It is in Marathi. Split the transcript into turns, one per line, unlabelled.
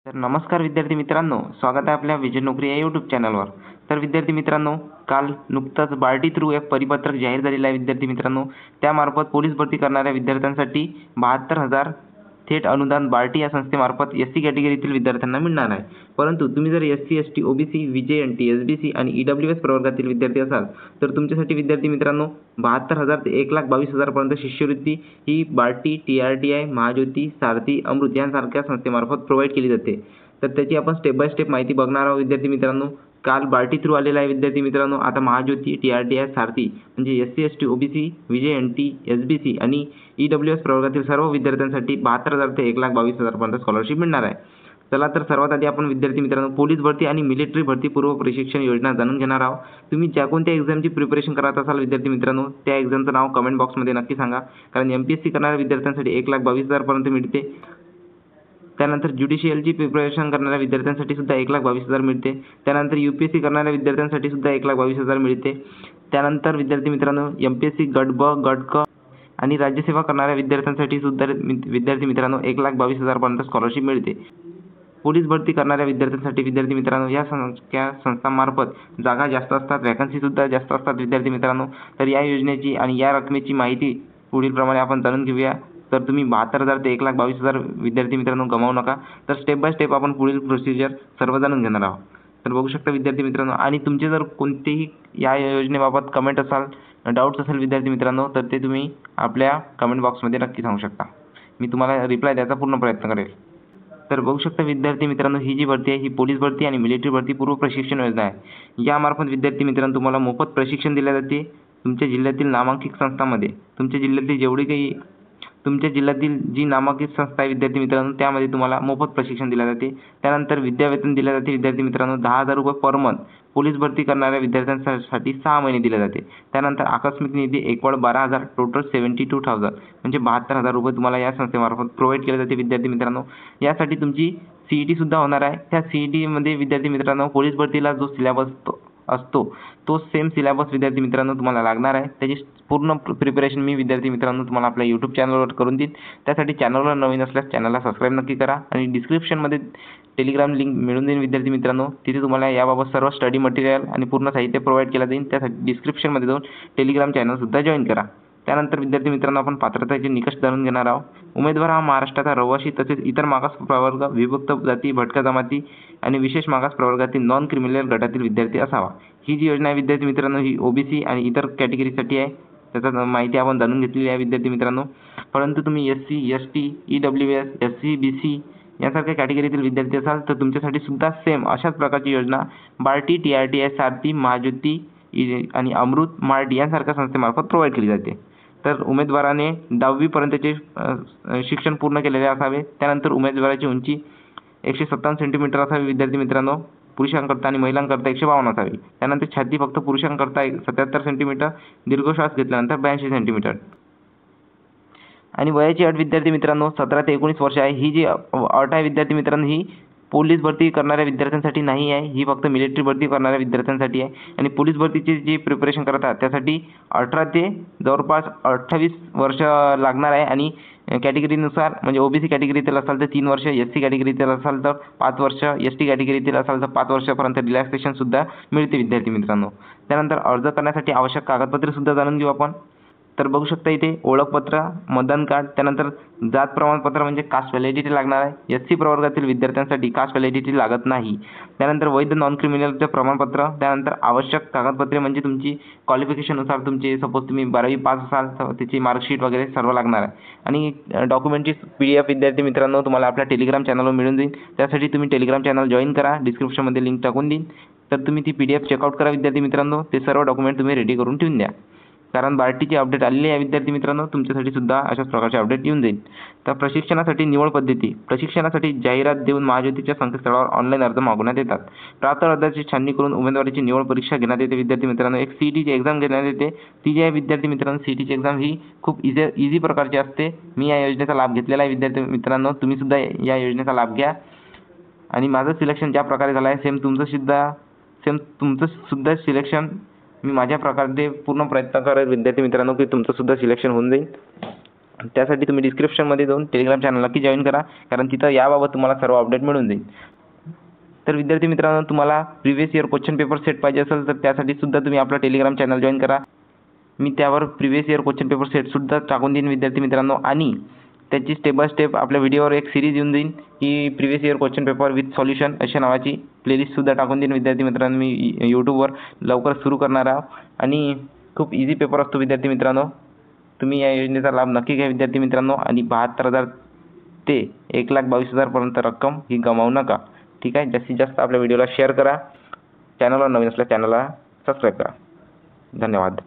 तर नमस्कार विद्यार्थी मित्रांनो, स्वागत आहे आपल्या विजय नोकरी या यूट्यूब चॅनलवर. तर विद्यार्थी मित्रांनो, काल नुकतंच बार्टी थ्रू एक परिपत्रक जाहीर झालेलं आहे विद्यार्थी मित्रांनो. त्यामार्फत पोलीस भरती करणाऱ्या विद्यार्थ्यांसाठी 72,000 थेट अनुदान बार्टी या संस्थेमार्फत एस सी कॅटेगरीतील विद्यार्थ्यांना मिळणार आहे. परंतु तुम्ही जर SC, ST, OBC, VJNT, SBC आणि EWS प्रवर्गातील विद्यार्थी असाल तर तुमच्यासाठी विद्यार्थी मित्रांनो 72,000 ते 1,22,000 पर्यंत शिष्यवृत्ती ही बार्टी, TRTI, महाज्योती, सारथी, अमृत यांसारख्या संस्थेमार्फत प्रोव्हाइड केली जाते. तर त्याची आपण स्टेप बाय स्टेप माहिती बघणार आहोत विद्यार्थी मित्रांनो. काल बार्टी थ्रू आलेला आहे विद्यार्थी मित्रांनो. आता महाज्योती, TRTI, सारथी म्हणजे SC, ST, OBC, VJNT, SBC आणि EWS प्रवर्गातील सर्व विद्यार्थ्यांसाठी 72,000 ते 1,22,000 पर्यंत स्कॉलरशिप मिळणार आहे. चला तर सर्वात आधी आपण विद्यार्थी मित्रांनो पोलीस भरती आणि मिलिटरी भरती पूर्व प्रशिक्षण योजना जाणून घेणार आहोत. तुम्ही ज्या कोणत्या एक्झामची प्रिपरेशन करत असाल विद्यार्थी मित्रांनो त्या एक्झामचं नाव कमेंट बॉक्समध्ये नक्की सांगा. कारण MPSC करणाऱ्या विद्यार्थ्यांसाठी 1,22,000 पर्यंत मिळते. त्यानंतर ज्युडिशियलची प्रिपरेशन करणाऱ्या विद्यार्थ्यांसाठी सुद्धा 1,22,000 मिळते. त्यानंतर UPSC करणाऱ्या विद्यार्थ्यांसाठी सुद्धा 1,22,000 मिळते. त्यानंतर विद्यार्थी मित्रांनो MPSC गट ब, गट क आणि राज्यसेवा करणाऱ्या विद्यार्थ्यांसाठी सुद्धा विद्यार्थी मित्रांनो 1,22,000 पर्यंत स्कॉलरशिप मिळते. पोलीस भरती करणाऱ्या विद्यार्थ्यांसाठी विद्यार्थी मित्रांनो या संस्थांमार्फत जागा जास्त असतात, वॅकन्सी सुद्धा जास्त असतात विद्यार्थी मित्रांनो. तर या योजनेची आणि या रकमेची माहिती पुढील प्रमाणे आपण जाणून घेऊया. तर तुम्ही 72,000 ते 1,22,000 विद्यार्थी मित्रांनो गमावू नका. तर स्टेप बाय स्टेप आपण पुढील प्रोसिजर सर्व जाणून घेणार आहोत. तर बघू शकता विद्यार्थी मित्रांनो. आणि तुमचे जर कोणतेही या योजनेबाबत कमेंट असाल, डाऊट्स असेल विद्यार्थी मित्रांनो तर ते तुम्ही आपल्या कमेंट बॉक्समध्ये नक्की सांगू शकता. मी तुम्हाला रिप्लाय द्यायचा पूर्ण प्रयत्न करेल. तर बघू शकता विद्यार्थी मित्रांनो ही जी भरती आहे ही पोलीस भरती आणि मिलिटरी भरती पूर्व प्रशिक्षण योजना आहे. यामार्फत विद्यार्थी मित्रांनो तुम्हाला मोफत प्रशिक्षण दिले जाते. तुमच्या जिल्ह्यातील नामांकित संस्थांमध्ये तुमच्या जिल्ह्यातील जी नामांकित संस्था आहे विद्यार्थी मित्रांनो त्यामध्ये तुम्हाला मोफत प्रशिक्षण दिले जाते. त्यानंतर विद्यावेतन दिले जाते विद्यार्थी मित्रांनो 10,000 रुपये पर मंथ. पोलीस भरती करणाऱ्या विद्यार्थ्यांसाठी 6 महिने दिले जाते. त्यानंतर आकस्मिक निधी एकूण 12,000 टोटल 72,000 म्हणजे 72,000 रुपये तुम्हाला या संस्थेमार्फत प्रोव्हाइड केले जाते विद्यार्थी मित्रांनो. यासाठी तुमची CET सुद्धा होणार आहे. त्या CETमध्ये विद्यार्थी मित्रांनो पोलीस भरतीला जो सिलेबस असतो तो सेम सिलेबस विद्यार्थी मित्रांनो तुम्हाला लागणार आहे. त्याची पूर्ण प्रिपरेशन मी विद्यार्थी मित्रांनो तुम्हाला आपल्या यूट्यूब चॅनलवर करून देईन. त्यासाठी चॅनलवर नवीन असल्यास चॅनलला सबस्क्राईब नक्की करा आणि डिस्क्रिप्शनमध्ये टेलिग्राम लिंक मिळून देईन विद्यार्थी मित्रांनो. तिथे तुम्हाला याबाबत सर्व स्टडी मटेरियल आणि पूर्ण साहित्य प्रोव्हाइड केलं जाईल. त्यासाठी डिस्क्रिप्शनमध्ये जाऊन टेलिग्राम चॅनलसुद्धा जॉईन करा. त्यानंतर विद्यार्थी मित्रांनो आपण पात्रतेचे निकष जाणून घेणार आहोत. उमेदवार हा महाराष्ट्राचा रहिवासी तसेच इतर मागास प्रवर्ग, विभक्त जाती, भटक्या जमाती आणि विशेष मागास प्रवर्गातील नॉन क्रिमिनल गटातील विद्यार्थी असावा. ही जी योजना आहे विद्यार्थी मित्रांनो ही OBC आणि इतर कॅटेगरीसाठी आहे. त्याचा माहिती आपण जाणून घेतलेली आहे विद्यार्थी मित्रांनो. परंतु तुम्ही SC, ST, EWS, SC, BC यासारख्या कॅटेगरीतील विद्यार्थी असाल तर तुमच्यासाठी सुद्धा सेम अशाच प्रकारची योजना बार्टी, TRTI, सारथी, महाज्योती आणि अमृत, मार्ट यांसारख्या संस्थेमार्फत प्रोव्हाइड केली जाते. तर उमेदवाराने 10वी पर्यंतचे शिक्षण पूर्ण केलेले असावे. त्यानंतर उमेदवाराची उंची 157 सेंटीमीटर असावी विद्यार्थी मित्रांनो. पुरुषांकरता आणि महिलांकरता 152 असावी. त्यानंतर छाती फक्त पुरुषांकरता 77 सेंटीमीटर, दीर्घ श्वास घेतल्यानंतर 82 सेंटीमीटर. आणि वयाची अट विद्यार्थी मित्रांनो 17 ते 19 वर्ष आहे. ही जी अट आहे विद्यार्थी मित्रांनो ही पोलीस भरती करणाऱ्या विद्यार्थ्यांसाठी नाही आहे. ही फक्त मिलिटरी भरती करणाऱ्या विद्यार्थ्यांसाठी आहे. आणि पोलीस भरतीची जी प्रिपरेशन करत आहात त्यासाठी 18 ते जवळपास 28 वर्ष लागणार आहे. आणि कॅटेगरीनुसार म्हणजे OBC कॅटेगरीतील असाल तर 3 वर्ष, SC कॅटेगरीतील असाल तर 5 वर्ष, ST कॅटेगरीतील असाल तर 5 वर्षापर्यंत रिलॅक्सेशनसुद्धा मिळते विद्यार्थी मित्रांनो. त्यानंतर अर्ज करण्यासाठी आवश्यक कागदपत्रेसुद्धा जाणून घेऊ आपण. तर बघू शकता इथे ओळखपत्र, मतदान कार्ड, त्यानंतर जात प्रमाणपत्र म्हणजे कास्ट व्हॅलिडिटी लागणार आहे. SC प्रवर्गातील विद्यार्थ्यांसाठी कास्ट व्हॅलिडिटी लागत नाही. त्यानंतर वैध नॉन क्रिमिनलचे प्रमाणपत्र, त्यानंतर आवश्यक कागदपत्रे म्हणजे तुमची क्वालिफिकेशननुसार तुमची सपोज तुम्ही 12वी पास असाल तर त्याची मार्कशीट वगैरे सर्व लागणार आहे. आणि डॉक्युमेंटची PDF विद्यार्थी मित्रांनो तुम्हाला आपल्या टेलिग्राम चॅनलवर मिळून जाईल. त्यासाठी तुम्ही टेलिग्राम चॅनल जॉईन करा. डिस्क्रिप्शनमध्ये लिंक टाकून देईन. तर तुम्ही ती PDF चेकआउट करा विद्यार्थी मित्रांनो. ते सर्व डॉक्युमेंट तुम्ही रेडी करून ठेवून द्या. कारण बार्टीची अपडेट आलेली आहे विद्यार्थी मित्रांनो. तुमच्यासाठी सुद्धा अशाच प्रकारचे अपडेट येऊन जाईल. तर प्रशिक्षणासाठी निवड पद्धती. प्रशिक्षणासाठी जाहिरात देऊन महाज्योतीच्या संकेतस्थळावर ऑनलाईन अर्ज मागवण्यात येतात. प्राप्त अर्जाची छाननी करून उमेदवाराची निवड परीक्षा घेण्यात येते विद्यार्थी मित्रांनो. एक CETची एक्झाम घेण्यात येते. ती जी आहे विद्यार्थी मित्रांनो CETची एक्झाम ही खूप इझी प्रकारची असते. मी या योजनेचा लाभ घेतलेला आहे विद्यार्थी मित्रांनो. तुम्ही सुद्धा या योजनेचा लाभ घ्या. आणि माझं सिलेक्शन ज्या प्रकारे झालं आहे सेम तुमचं सुद्धा सिलेक्शन मी माझ्या प्रकारे पूर्ण प्रयत्न करेल विद्यार्थी मित्रांनो की तुमचं सुद्धा सिलेक्शन होऊन जाईल. त्यासाठी तुम्ही डिस्क्रिप्शनमध्ये जाऊन टेलिग्राम चॅनल नक्की जॉईन करा, कारण तिथं याबाबत तुम्हाला सर्व अपडेट मिळून जाईल. तर विद्यार्थी मित्रांनो, तुम्हाला previous year question paper set पाहिजे असेल तर त्यासाठी सुद्धा तुम्ही आपला टेलिग्राम चॅनल जॉईन करा. मी त्यावर प्रिव्हियस इयर क्वेश्चन पेपर सेटसुद्धा टाकून देईन विद्यार्थी मित्रांनो, आणि त्याची स्टेप बाय स्टेप आपल्या व्हिडिओवर एक सिरीज येऊन जाईल की previous year question paper with solution अशा नावाची प्लेलिस्टसुद्धा टाकून देईन विद्यार्थी मित्रांनो. मी यूट्यूबवर लवकर सुरू करणार आहे आणि खूप इझी पेपर असतो विद्यार्थी मित्रांनो. तुम्ही या योजनेचा लाभ नक्की घ्या विद्यार्थी मित्रांनो, आणि 72,000 ते 1,22,000 पर्यंत रक्कम ही गमावू नका. ठीक आहे. जास्तीत जास्त आपल्या व्हिडिओला शेअर करा. चॅनलवर नवीन असल्यास चॅनलला सबस्क्राईब करा. धन्यवाद.